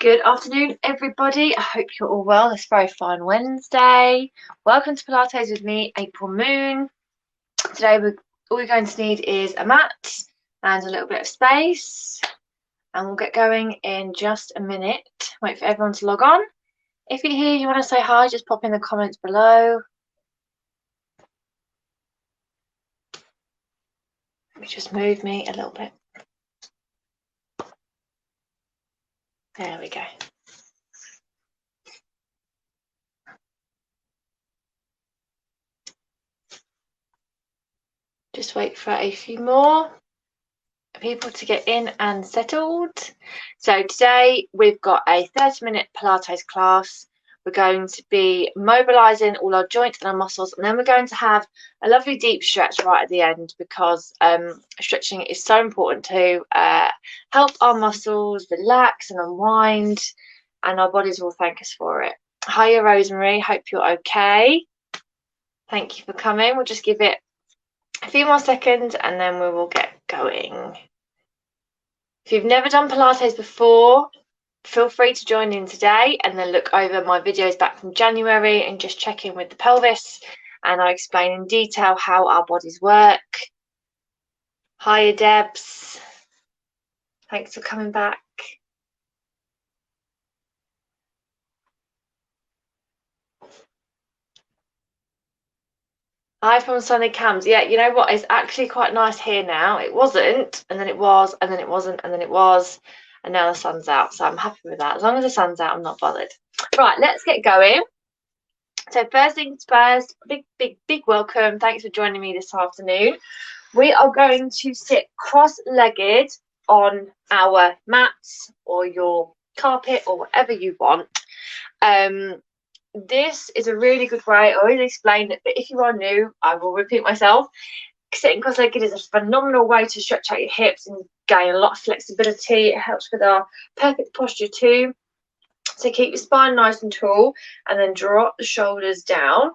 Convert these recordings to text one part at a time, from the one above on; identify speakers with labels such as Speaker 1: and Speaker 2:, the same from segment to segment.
Speaker 1: Good afternoon, everybody. I hope you're all well. It's a very fine Wednesday. Welcome to Pilates with me, April Moon. Today, all we're going to need is a mat and a little bit of space. And we'll get going in just a minute. Wait for everyone to log on. If you're here, you want to say hi, just pop in the comments below. Let me just move me a little bit. There we go. Just wait for a few more people to get in and settled. So today we've got a 30-minute Pilates class. We're going to be mobilizing all our joints and our muscles, and then we're going to have a lovely deep stretch right at the end, because stretching is so important to help our muscles relax and unwind, and our bodies will thank us for it. Hiya, Rosemary. Hope you're okay. Thank you for coming. We'll just give it a few more seconds and then we will get going. If you've never done Pilates before, feel free to join in today and then look over my videos back from January and just check in with the pelvis, and I explain in detail how our bodies work. Hiya, Debs. Thanks for coming back. Hi from sunny Cams. Yeah, you know what? It's actually quite nice here now. It wasn't, and then it was, and then it wasn't, and then it was, and now the sun's out. So I'm happy with that. As long as the sun's out, I'm not bothered. Right, let's get going. So first things first, big welcome. Thanks for joining me this afternoon. We are going to sit cross-legged on our mats or your carpet or whatever you want. This is a really good way. I always explain it, but if you are new, I will repeat myself. Sitting cross-legged is a phenomenal way to stretch out your hips and gain a lot of flexibility. It helps with our perfect posture too. So keep your spine nice and tall, and then drop the shoulders down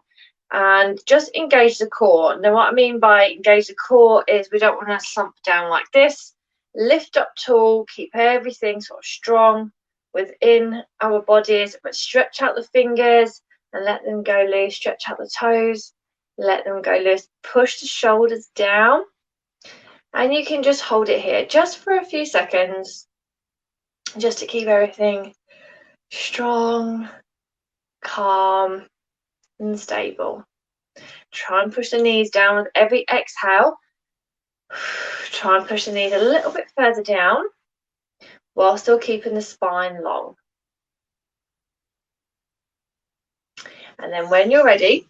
Speaker 1: and just engage the core. Now what I mean by engage the core is we don't want to slump down like this. Lift up tall, keep everything sort of strong within our bodies, but stretch out the fingers and let them go loose. Stretch out the toes, let them go loose. Push the shoulders down, and you can just hold it here just for a few seconds, just to keep everything strong, calm and stable. Try and push the knees down with every exhale. Try and push the knees a little bit further down while still keeping the spine long. And then when you're ready,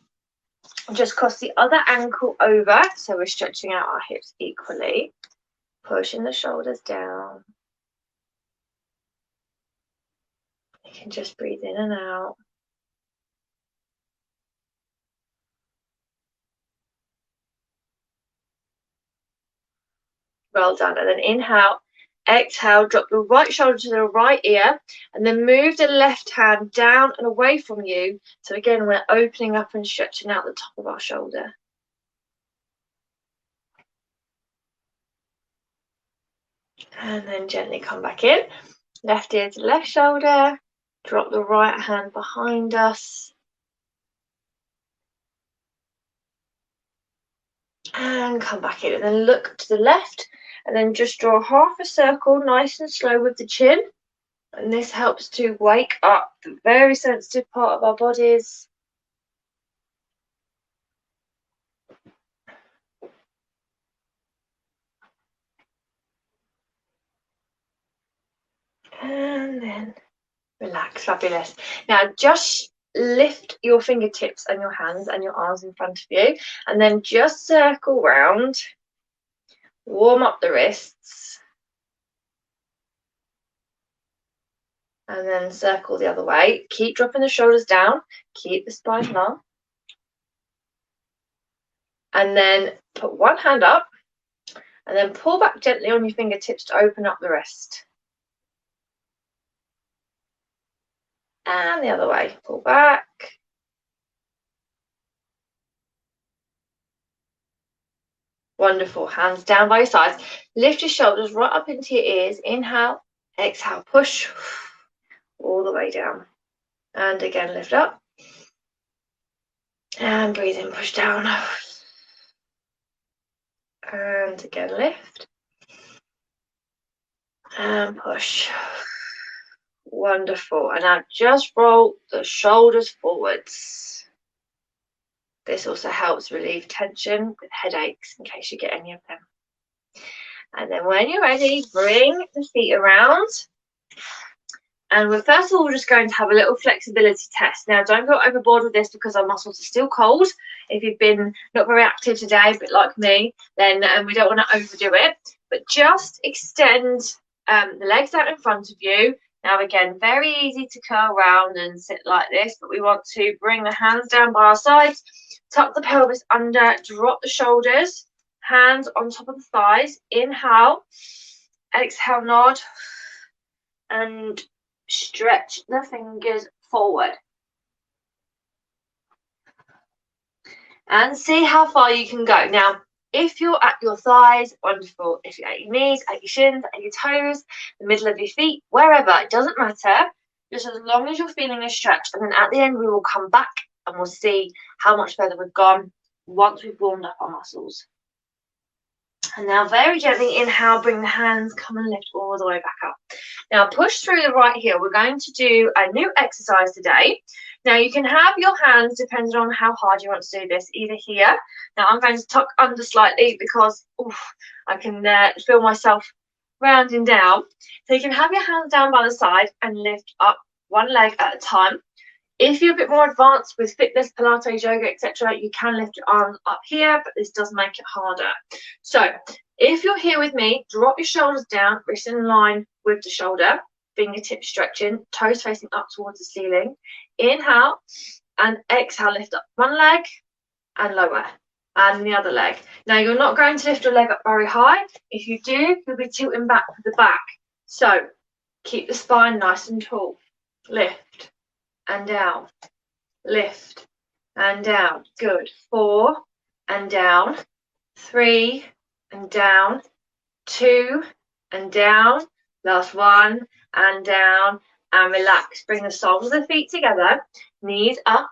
Speaker 1: just cross the other ankle over, so we're stretching out our hips equally, pushing the shoulders down. You can just breathe in and out. Well done. And then inhale. Exhale, drop the right shoulder to the right ear, and then move the left hand down and away from you. So again, we're opening up and stretching out the top of our shoulder. And then gently come back in. Left ear to left shoulder. Drop the right hand behind us. And come back in. And then look to the left. And then just draw half a circle, nice and slow with the chin. And this helps to wake up the very sensitive part of our bodies. And then relax. Fabulous. Now just lift your fingertips and your hands and your arms in front of you, and then just circle round. Warm up the wrists. And then circle the other way. Keep dropping the shoulders down. Keep the spine long. And then put one hand up. And then pull back gently on your fingertips to open up the wrist. And the other way. Pull back. Wonderful. Hands down by your sides. Lift your shoulders right up into your ears. Inhale. Exhale. Push. all the way down. And again, lift up. And breathe in, push down. And again, lift. And push. Wonderful. And now just roll the shoulders forwards. This also helps relieve tension with headaches in case you get any of them. And then when you're ready, bring the feet around. And we're first of all just going to have a little flexibility test. Now, don't go overboard with this because our muscles are still cold. If you've been not very active today, but like me, then we don't want to overdo it. But just extend the legs out in front of you. Now, again, very easy to curl around and sit like this, but we want to bring the hands down by our sides, tuck the pelvis under, drop the shoulders, hands on top of the thighs. Inhale, exhale, nod, and stretch the fingers forward. And see how far you can go. Now, if you're at your thighs, wonderful. If you're at your knees, at your shins, at your toes, the middle of your feet, wherever, it doesn't matter. Just as long as you're feeling a stretch. And then at the end, we will come back and we'll see how much further we've gone once we've warmed up our muscles. And now very gently inhale, bring the hands, come and lift all the way back up. Now push through the right heel. We're going to do a new exercise today. Now you can have your hands, depending on how hard you want to do this, either here. Now I'm going to tuck under slightly because I can feel myself rounding down. So you can have your hands down by the side and lift up one leg at a time. If you're a bit more advanced with fitness, Pilates, yoga, etc., you can lift your arms up here, but this does make it harder. So if you're here with me, drop your shoulders down, wrists in line with the shoulder, fingertips stretching, toes facing up towards the ceiling. Inhale and exhale, lift up one leg and lower, and the other leg. Now you're not going to lift your leg up very high. If you do, you'll be tilting back with the back. So keep the spine nice and tall. Lift and down, lift and down. Good. 4 and down, 3 and down, 2 and down, last 1 and down, and relax. Bring the soles of the feet together, knees up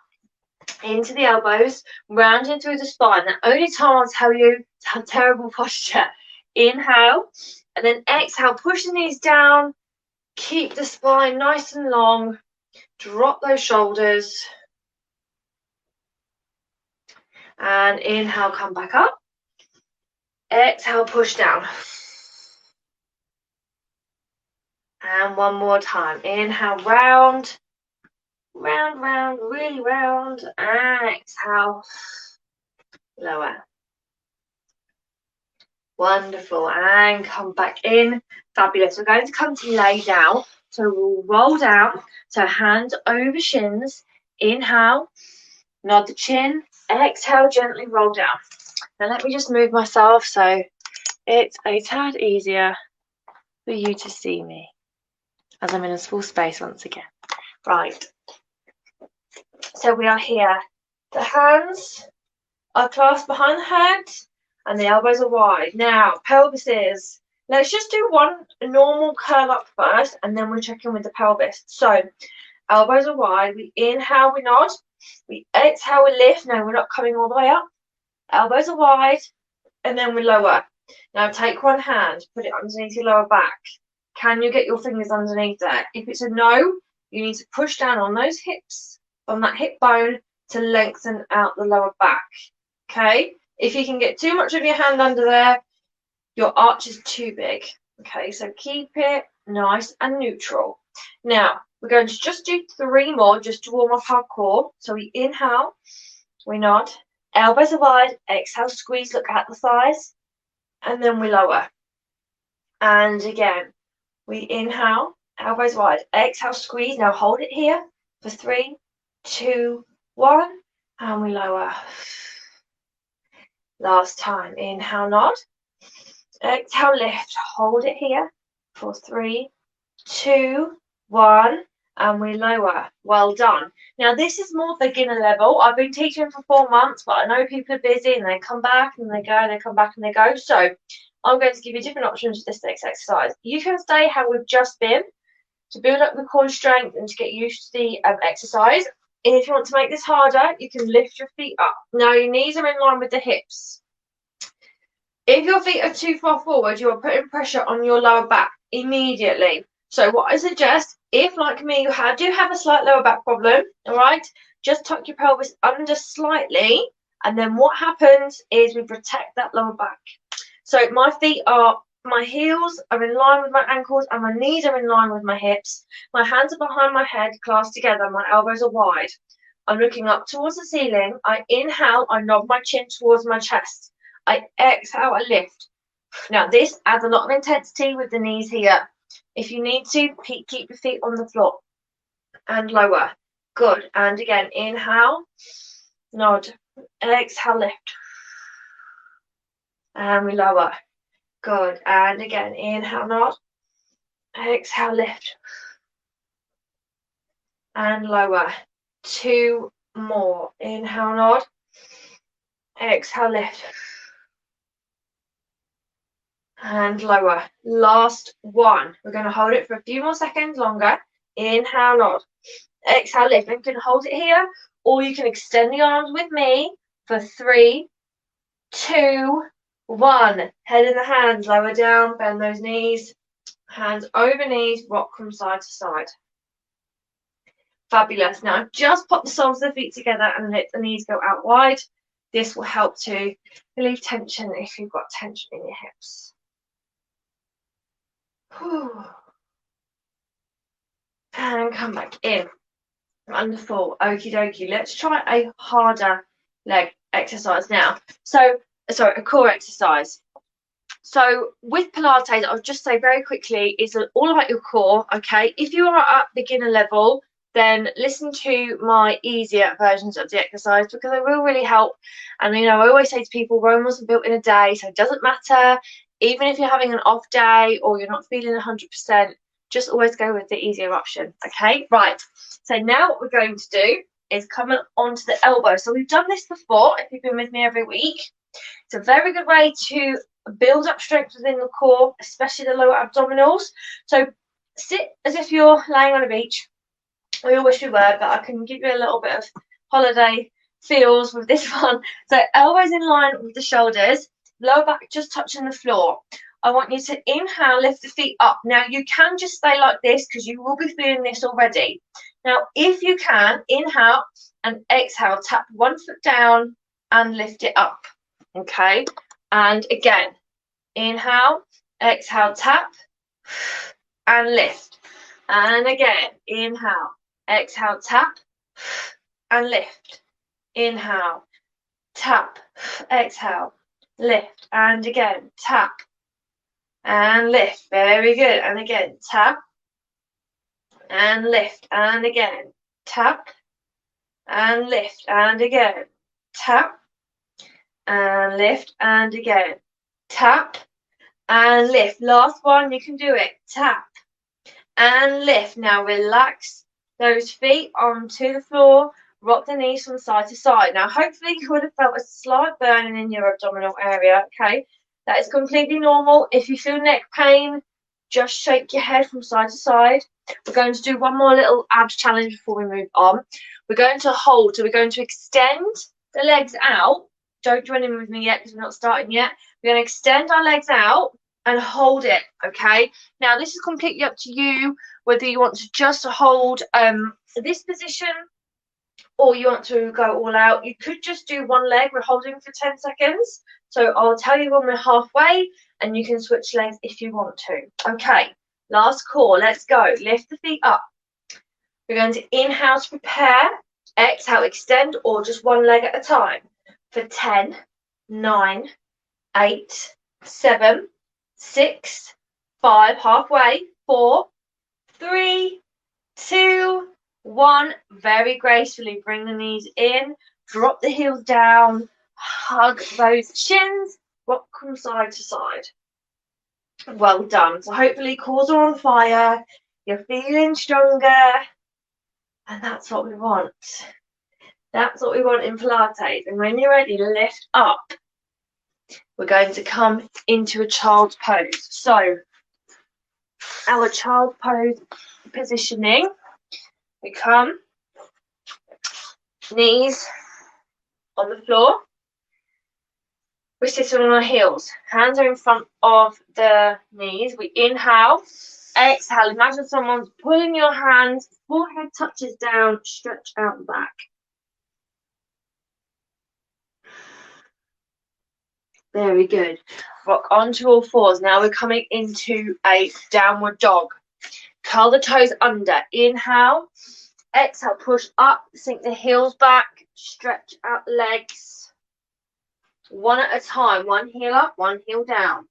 Speaker 1: into the elbows, rounding through the spine. The only time I'll tell you to have terrible posture. Inhale and then exhale, push the knees down, keep the spine nice and long. Drop those shoulders and inhale, come back up. Exhale, push down. And one more time. Inhale, round, round, round, really round. And exhale, lower. Wonderful. And come back in. Fabulous. We're going to come to lay down. So we'll roll down. So hands over shins. Inhale, nod the chin. Exhale, gently roll down. Now let me just move myself so it's a tad easier for you to see me as I'm in a small space once again. Right. So we are here. The hands are clasped behind the head and the elbows are wide. Now, pelvis is. Let's just do one normal curl up first, and then we'll check in with the pelvis. So, elbows are wide. We inhale, we nod. We exhale, we lift. No, we're not coming all the way up. Elbows are wide, and then we lower. Now, take one hand, put it underneath your lower back. Can you get your fingers underneath there? If it's a no, you need to push down on those hips, on that hip bone, to lengthen out the lower back. Okay? If you can get too much of your hand under there, your arch is too big. Okay, so keep it nice and neutral. Now, we're going to just do 3 more just to warm up our core. So we inhale, we nod, elbows are wide, exhale, squeeze, look at the thighs, and then we lower. And again, we inhale, elbows wide, exhale, squeeze. Now hold it here for 3, 2, 1, and we lower. Last time, inhale, nod. Exhale, lift, hold it here for 3, 2, 1, and we lower. Well done. Now this is more beginner level. I've been teaching for 4 months, but I know people are busy and they come back and they go, and they come back and they go. So I'm going to give you different options for this next exercise. You can stay how we've just to build up the core strength and to get used to the exercise. If you want to make this harder, you can lift your feet up. Now your knees are in line with the hips. If your feet are too far forward, you are putting pressure on your lower back immediately. So what I suggest, if like me, you do have a slight lower back problem, all right, just tuck your pelvis under slightly, and then what happens is we protect that lower back. So my heels are in line with my ankles, and my knees are in line with my hips. My hands are behind my head, clasped together. My elbows are wide. I'm looking up towards the ceiling. I inhale, I nod my chin towards my chest. I exhale, I lift. Now this adds a lot of intensity with the knees here. If you need to, keep your feet on the floor and lower. Good. And again, inhale, nod, exhale, lift. And we lower. Good. And again, inhale, nod, exhale, lift. And lower. 2 more. Inhale, nod, exhale, lift. And lower. Last one. We're going to hold it for a few more seconds longer. Inhale, nod. Exhale, lift. And you can hold it here, or you can extend the arms with me for 3, 2, 1. Head in the hands, lower down, bend those knees. Hands over knees, rock from side to side. Fabulous. Now just pop the soles of the feet together and let the knees go out wide. This will help to relieve tension if you've got tension in your hips. Whew. And come back in. Wonderful. Okie dokie. Let's try a harder leg exercise now. A core exercise. So with Pilates, I'll just say very quickly, it's all about your core, okay? If you are at beginner level, then listen to my easier versions of the exercise because they will really help. And, I always say to people, Rome wasn't built in a day, so it doesn't matter. Even if you're having an off day or you're not feeling 100%, just always go with the easier option, okay? Right, so now what we're going to do is come onto the elbow. So we've done this before, if you've been with me every week. It's a very good way to build up strength within the core, especially the lower abdominals. So sit as if you're laying on a beach. We all wish we were, but I can give you a little bit of holiday feels with this one. So elbows in line with the shoulders, lower back just touching the floor. I want you to inhale, lift the feet up. Now you can just stay like this because you will be feeling this already. Now if you can, inhale and exhale, tap one foot down and lift it up. Okay, and again, inhale, exhale, tap and lift. And again, inhale, exhale, tap and lift. Inhale, tap, exhale, lift. And again, tap and lift. Very good. And again, tap and lift. And again, tap and lift. And again, tap and lift. And again, tap and lift. Last one, you can do it. Tap and lift. Now relax those feet onto the floor. Rock the knees from side to side. Now hopefully you would have felt a slight burning in your abdominal area. Okay, that is completely normal. If you feel neck pain, just shake your head from side to side. We're going to do one more little abs challenge before we move on. We're going to hold, so we're going to extend the legs out. Don't join in with me yet because we're not starting yet. We're going to extend our legs out and hold it, okay? Now this is completely up to you whether you want to just hold this position or you want to go all out. You could just do one leg. We're holding for 10 seconds. So I'll tell you when we're halfway and you can switch legs if you want to. Okay, last core, let's go. Lift the feet up. We're going to inhale to prepare, exhale, extend, or just one leg at a time for 10, 9, 8, 7, 6, 5, halfway, 4, 3, 2, 1. Very gracefully bring the knees in, drop the heels down, hug those shins, rock from side to side. Well done. So hopefully cores are on fire, you're feeling stronger, and that's what we want. That's what we want in Pilates. And when you're ready, lift up. We're going to come into a child's pose. So our child's pose positioning. We come, knees on the floor. We're sitting on our heels. Hands are in front of the knees. We inhale, exhale. Imagine someone's pulling your hands, forehead touches down, stretch out the back. Very good. Rock onto all fours. Now we're coming into a downward dog. Curl the toes under. Inhale. Exhale, push up, sink the heels back, stretch out the legs. One at a time. One heel up, one heel down.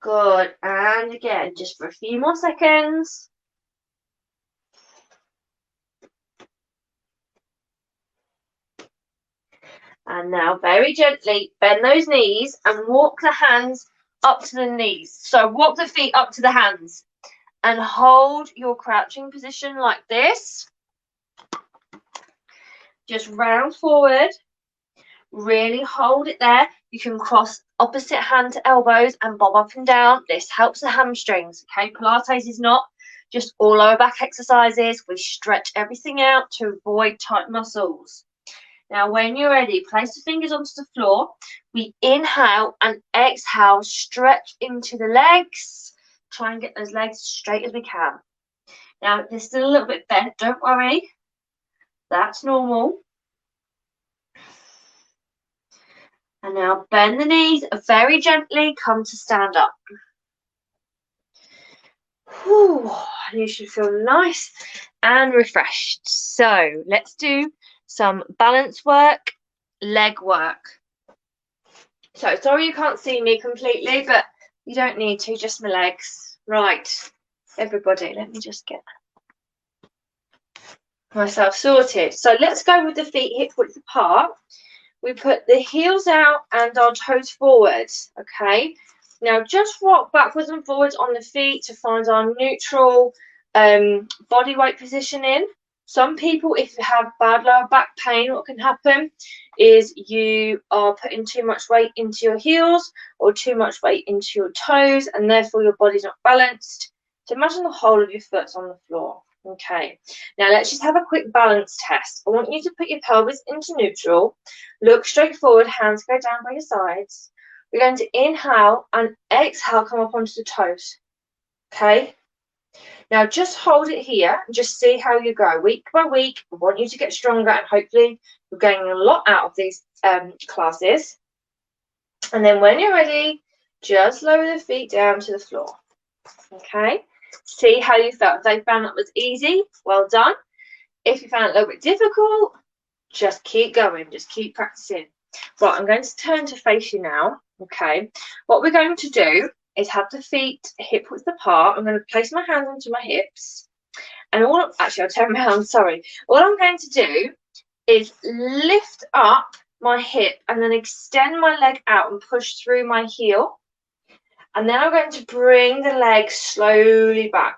Speaker 1: Good. And again, just for a few more seconds. And now very gently bend those knees and walk the hands up to the knees. So walk the feet up to the hands and hold your crouching position like this. Just round forward. Really hold it there. You can cross opposite hand to elbows and bob up and down. This helps the hamstrings. Okay, Pilates is not just all lower back exercises. We stretch everything out to avoid tight muscles. Now, when you're ready, place the fingers onto the floor. We inhale and exhale, stretch into the legs. Try and get those legs straight as we can. Now, they're still a little bit bent, don't worry. That's normal. And now bend the knees very gently, come to stand up. Whew, you should feel nice and refreshed. So let's do some balance work, leg work. So sorry you can't see me completely, but you don't need to, just my legs. Right, everybody, let me just get myself sorted. So let's go with the feet hip width apart. We put the heels out and our toes forward, okay? Now just rock backwards and forwards on the feet to find our neutral body weight positioning. Some people, if you have bad lower back pain, what can happen is you are putting too much weight into your heels or too much weight into your toes, and therefore your body's not balanced. So imagine the whole of your foot's on the floor. Okay, now let's just have a quick balance test. I want you to put your pelvis into neutral, look straight forward, hands go down by your sides. We're going to inhale and exhale, come up onto the toes. Okay, now just hold it here and just see how you go week by week. I want you to get stronger, and hopefully you're getting a lot out of these classes. And then when you're ready, just lower the feet down to the floor. Okay. See how you felt. If you found that was easy, well done. If you found it a little bit difficult, just keep going, just keep practicing. Right, I'm going to turn to face you now. Okay, what we're going to do is have the feet hip width apart. I'm going to place my hands onto my hips, and actually I'll turn around, sorry. All I'm going to do is lift up my hip and then extend my leg out and push through my heel. And then I'm going to bring the leg slowly back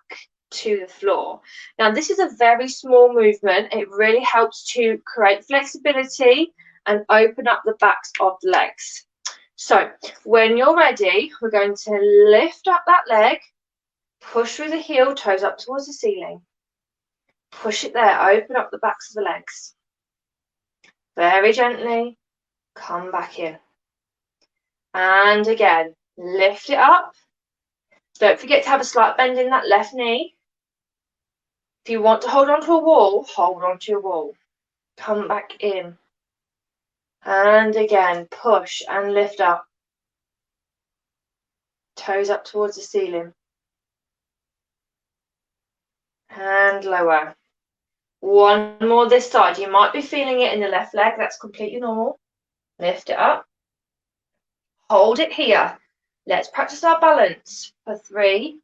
Speaker 1: to the floor. Now, this is a very small movement. It really helps to create flexibility and open up the backs of the legs. So when you're ready, we're going to lift up that leg, push through the heel, toes up towards the ceiling. Push it there, open up the backs of the legs. Very gently, come back in. And again. Lift it up. Don't forget to have a slight bend in that left knee. If you want to hold on to a wall, hold on to your wall. Come back in. And again, push and lift up. Toes up towards the ceiling. And lower. One more this side. You might be feeling it in the left leg. That's completely normal. Lift it up. Hold it here. Let's practice our balance for 3,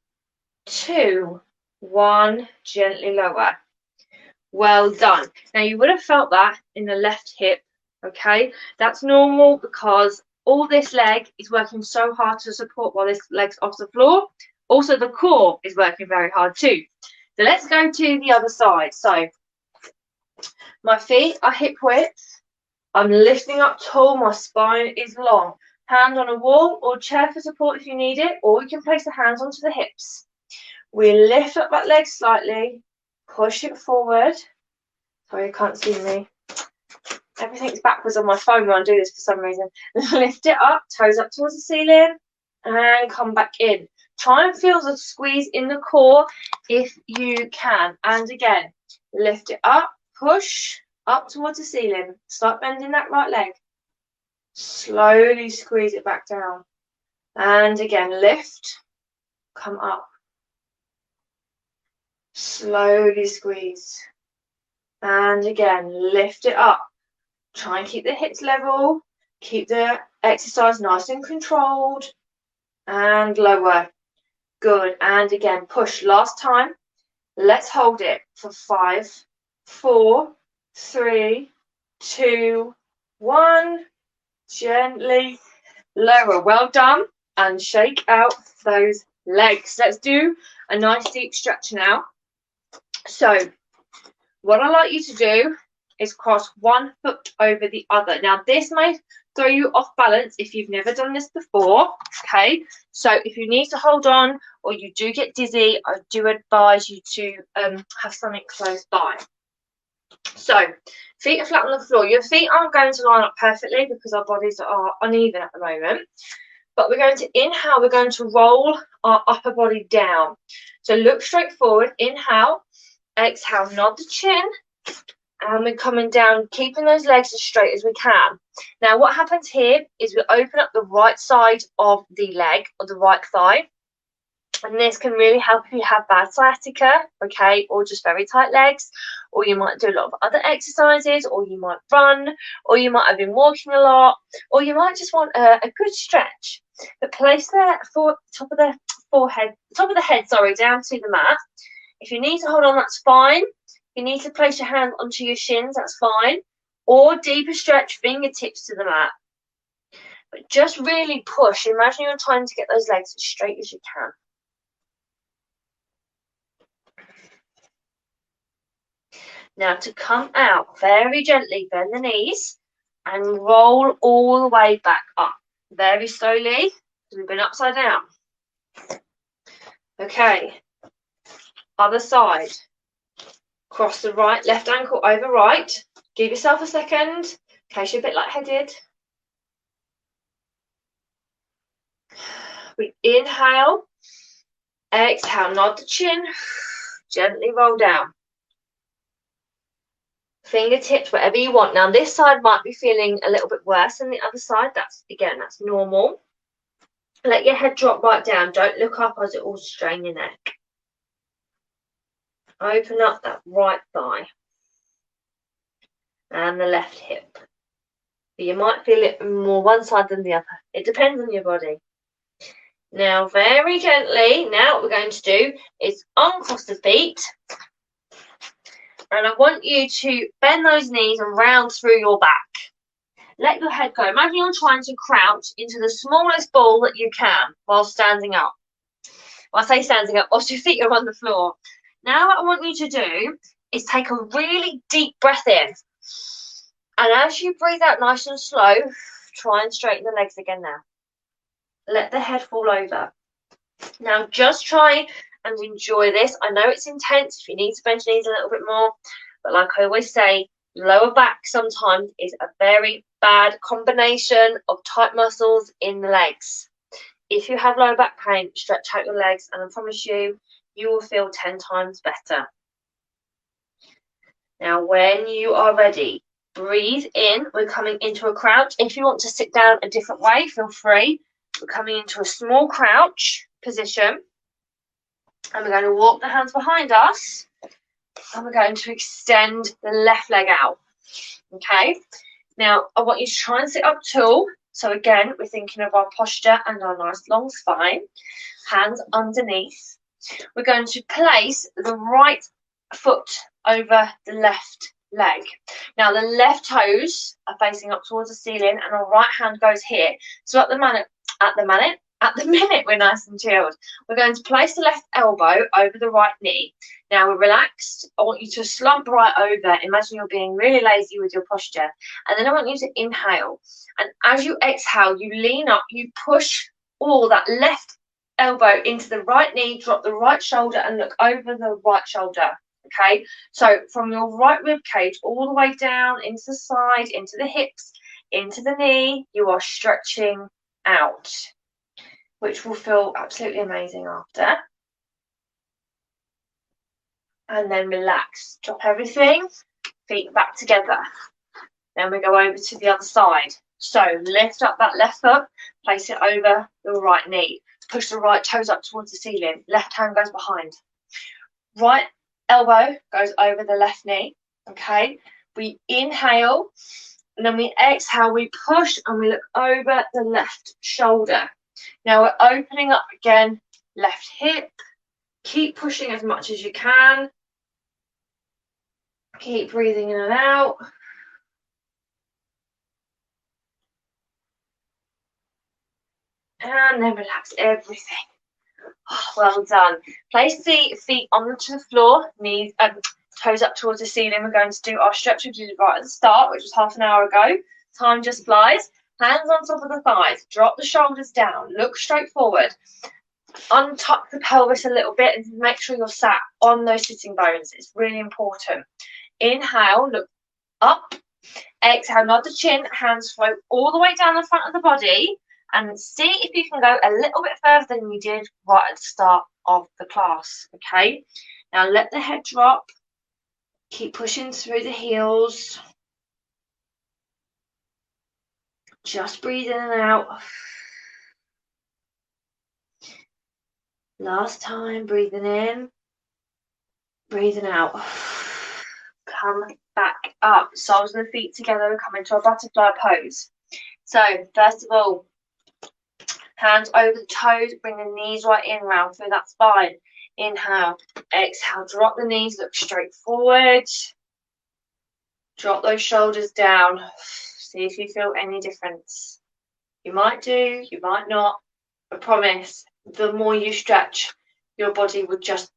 Speaker 1: 2, 1, gently lower. Well done. Now you would have felt that in the left hip, okay? That's normal because all this leg is working so hard to support while this leg's off the floor. Also the core is working very hard too. So let's go to the other side. So my feet are hip width. I'm lifting up tall, my spine is long. Hand on a wall or chair for support if you need it, or you can place the hands onto the hips. We lift up that leg slightly, push it forward. Sorry, you can't see me. Everything's backwards on my phone when I do this for some reason. Lift it up, toes up towards the ceiling, and come back in. Try and feel the squeeze in the core if you can. And again, lift it up, push up towards the ceiling. Start bending that right leg. Slowly squeeze it back down. And again, lift, come up. Slowly squeeze. And again, lift it up. Try and keep the hips level. Keep the exercise nice and controlled. And lower. Good. And again, push. Last time. Let's hold it for 5, 4, 3, 2, 1. Gently lower. Well done. And shake out those legs. Let's do a nice deep stretch now. So what I like you to do is cross one foot over the other. Now this may throw you off balance if you've never done this before. Okay, so if you need to hold on or you do get dizzy, I do advise you to have something close by. So feet are flat on the floor. Your feet aren't going to line up perfectly because our bodies are uneven at the moment. But we're going to inhale, we're going to roll our upper body down. So look straight forward, inhale, exhale, nod the chin, and we're coming down, keeping those legs as straight as we can. Now what happens here is we open up the right side of the leg, or the right thigh, and this can really help if you have bad sciatica, okay, or just very tight legs, or you might do a lot of other exercises, or you might run, or you might have been walking a lot, or you might just want a good stretch. But place the top of the head, down to the mat. If you need to hold on, that's fine. If you need to place your hand onto your shins, that's fine. Or deeper stretch, fingertips to the mat. But just really push. Imagine you're trying to get those legs as straight as you can. Now to come out, very gently bend the knees and roll all the way back up. Very slowly, because we've been upside down. Okay, other side. Cross the left ankle over right. Give yourself a second, in case you're a bit lightheaded. We inhale, exhale, nod the chin, gently roll down. Fingertips, whatever you want. Now this side might be feeling a little bit worse than the other side. That's normal. Let your head drop right down. Don't look up as it will strain your neck. Open up that right thigh and the left hip. You might feel it more one side than the other. It depends on your body. Now very gently, now what we're going to do is uncross the feet. And I want you to bend those knees and round through your back. Let your head go. Imagine you're trying to crouch into the smallest ball that you can while standing up. Well, I say standing up, whilst your feet are on the floor. Now what I want you to do is take a really deep breath in. And as you breathe out nice and slow, try and straighten the legs again now. Let the head fall over. Now just try and enjoy this. I know it's intense. If you need to bend your knees a little bit more, but like I always say, lower back sometimes is a very bad combination of tight muscles in the legs. If you have lower back pain, stretch out your legs, and I promise you, you will feel 10 times better. Now, when you are ready, breathe in. We're coming into a crouch. If you want to sit down a different way, feel free. We're coming into a small crouch position. And we're going to walk the hands behind us. And we're going to extend the left leg out. Okay? Now, I want you to try and sit up tall. So again, we're thinking of our posture and our nice long spine. Hands underneath. We're going to place the right foot over the left leg. Now, the left toes are facing up towards the ceiling and our right hand goes here. So at the At the minute, we're nice and chilled. We're going to place the left elbow over the right knee. Now we're relaxed. I want you to slump right over. Imagine you're being really lazy with your posture. And then I want you to inhale. And as you exhale, you lean up, you push all that left elbow into the right knee, drop the right shoulder and look over the right shoulder. Okay, so from your right rib cage all the way down into the side, into the hips, into the knee, you are stretching out, which will feel absolutely amazing after. And then relax, drop everything, feet back together. Then we go over to the other side. So lift up that left foot, place it over the right knee. Push the right toes up towards the ceiling. Left hand goes behind. Right elbow goes over the left knee. Okay, we inhale and then we exhale, we push and we look over the left shoulder. Now we're opening up again, left hip. Keep pushing as much as you can. Keep breathing in and out. And then relax everything. Oh, well done. Place the feet onto the floor, knees, toes up towards the ceiling. We're going to do our stretch we did right at the start, which was half an hour ago. Time just flies. Hands on top of the thighs. Drop the shoulders down. Look straight forward. Untuck the pelvis a little bit and make sure you're sat on those sitting bones. It's really important. Inhale, look up. Exhale, nod the chin. Hands float all the way down the front of the body. And see if you can go a little bit further than you did right at the start of the class, okay? Now let the head drop. Keep pushing through the heels. Just breathe in and out. Last time, breathing in, breathing out. Come back up. Soles of the feet together and come into a butterfly pose. So, first of all, hands over the toes, bring the knees right in, round through that spine. Inhale, exhale, drop the knees, look straight forward. Drop those shoulders down. See if you feel any difference. You might do, you might not. I promise, the more you stretch, your body will just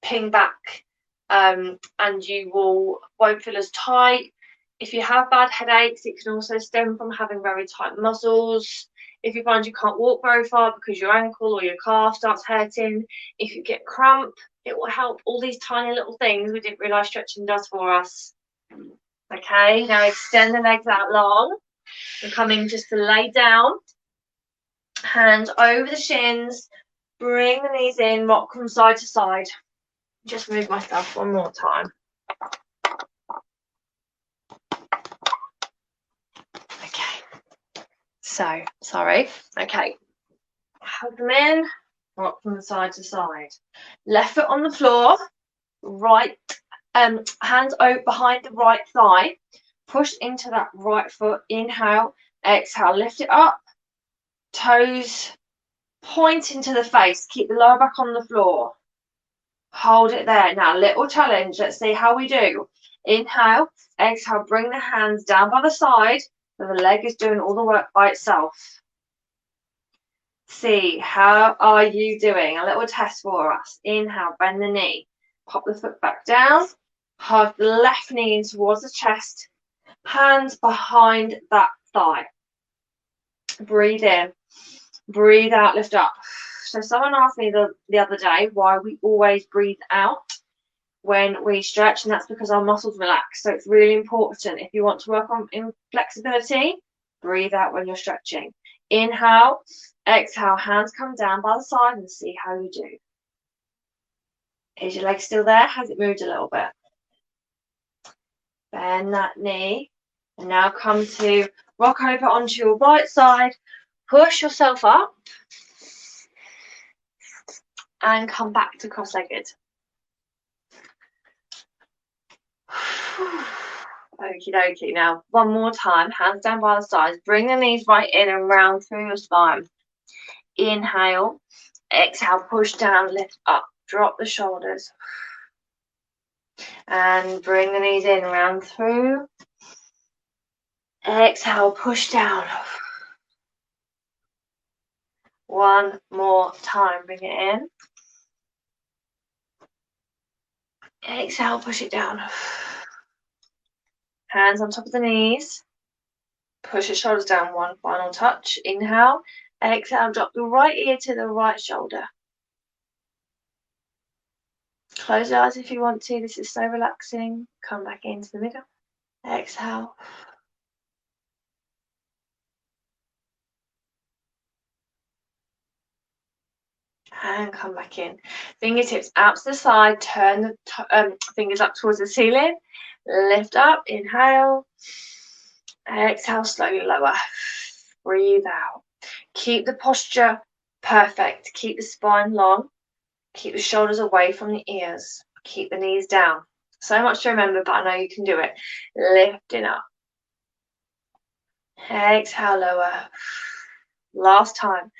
Speaker 1: ping back and you won't feel as tight. If you have bad headaches, it can also stem from having very tight muscles. If you find you can't walk very far because your ankle or your calf starts hurting, if you get cramp, it will help. All these tiny little things we didn't realise stretching does for us. Okay, now extend the legs out long. We're coming just to lay down. Hands over the shins. Bring the knees in, rock from side to side. Just move myself one more time. So, sorry. Okay. Hug them in, rock from the side to side. Left foot on the floor, right, hands out behind the right thigh. Push into that right foot. Inhale, exhale, lift it up. Toes point into the face. Keep the lower back on the floor. Hold it there. Now, little challenge. Let's see how we do. Inhale, exhale, bring the hands down by the side. So the leg is doing all the work by itself. See, how are you doing? A little test for us. Inhale, bend the knee. Pop the foot back down. Hug the left knee in towards the chest. Hands behind that thigh. Breathe in. Breathe out, lift up. So someone asked me the other day why we always breathe out when we stretch, and that's because our muscles relax. So it's really important. If you want to work on flexibility, breathe out when you're stretching. Inhale, exhale, hands come down by the side and see how you do. Is your leg still there? Has it moved a little bit? Bend that knee. And now come to rock over onto your right side. Push yourself up. And come back to cross-legged. Okie dokie. Now, one more time. Hands down by the sides. Bring the knees right in and round through your spine. Inhale. Exhale. Push down. Lift up. Drop the shoulders. And bring the knees in. Round through. Exhale. Push down. One more time, bring it in. Exhale, push it down. Hands on top of the knees. Push the shoulders down, one final touch. Inhale. Exhale, drop the right ear to the right shoulder. Close your eyes if you want to. This is so relaxing. Come back into the middle. Exhale. And come back in. Fingertips out to the side. Turn the fingers up towards the ceiling. Lift up. Inhale. Exhale, slowly lower. Breathe out. Keep the posture perfect. Keep the spine long. Keep the shoulders away from the ears. Keep the knees down. So much to remember, but I know you can do it. Lifting up. Exhale, lower. Last time.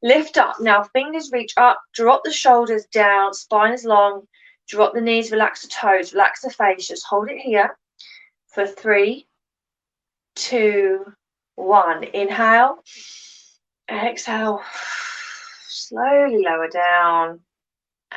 Speaker 1: Lift up. Now fingers reach up. Drop the shoulders down. Spine is long. Drop the knees. Relax the toes. Relax the face. Just hold it here for 3, 2, 1. Inhale. Exhale. Slowly lower down.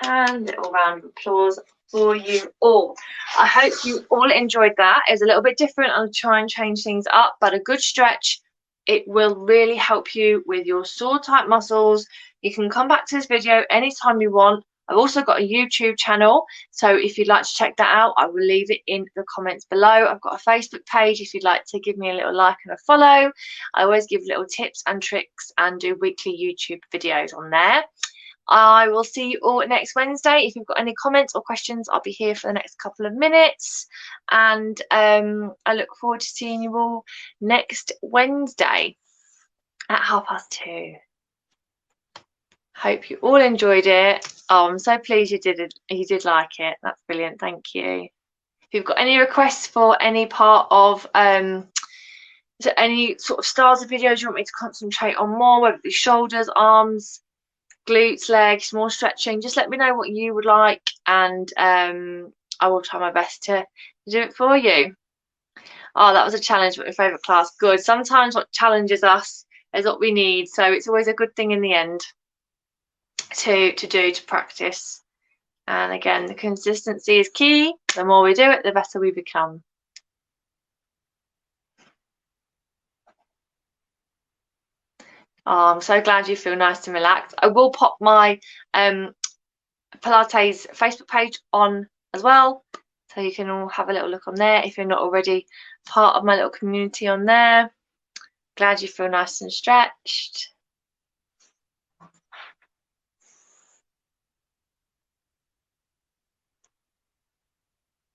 Speaker 1: And little round of applause for you all. I hope you all enjoyed that. It's a little bit different. I'll try and change things up, but a good stretch. It will really help you with your sore type muscles. You can come back to this video anytime you want. I've also got a YouTube channel, so if you'd like to check that out, I will leave it in the comments below. I've got a Facebook page if you'd like to give me a little like and a follow. I always give little tips and tricks and do weekly YouTube videos on there. I will see you all next Wednesday. If you've got any comments or questions, I'll be here for the next couple of minutes. And I look forward to seeing you all next Wednesday at 2:30. Hope you all enjoyed it. Oh, I'm so pleased you did like it. That's brilliant. Thank you. If you've got any requests for any part of any sort of styles of videos you want me to concentrate on more, whether it be shoulders, arms, glutes, legs, more stretching, just let me know what you would like, and I will try my best to do it for you. Oh, that was a challenge, but my favourite class. Good. Sometimes what challenges us is what we need, so it's always a good thing in the end to practice. And again, the consistency is key. The more we do it, the better we become. Oh, I'm so glad you feel nice and relaxed. I will pop my Pilates Facebook page on as well, so you can all have a little look on there if you're not already part of my little community on there. Glad you feel nice and stretched.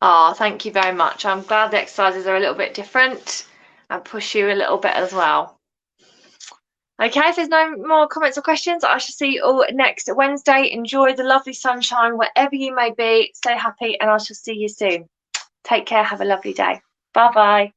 Speaker 1: Oh, thank you very much. I'm glad the exercises are a little bit different and push you a little bit as well. Okay, if there's no more comments or questions, I shall see you all next Wednesday. Enjoy the lovely sunshine wherever you may be. Stay happy, and I shall see you soon. Take care. Have a lovely day. Bye-bye.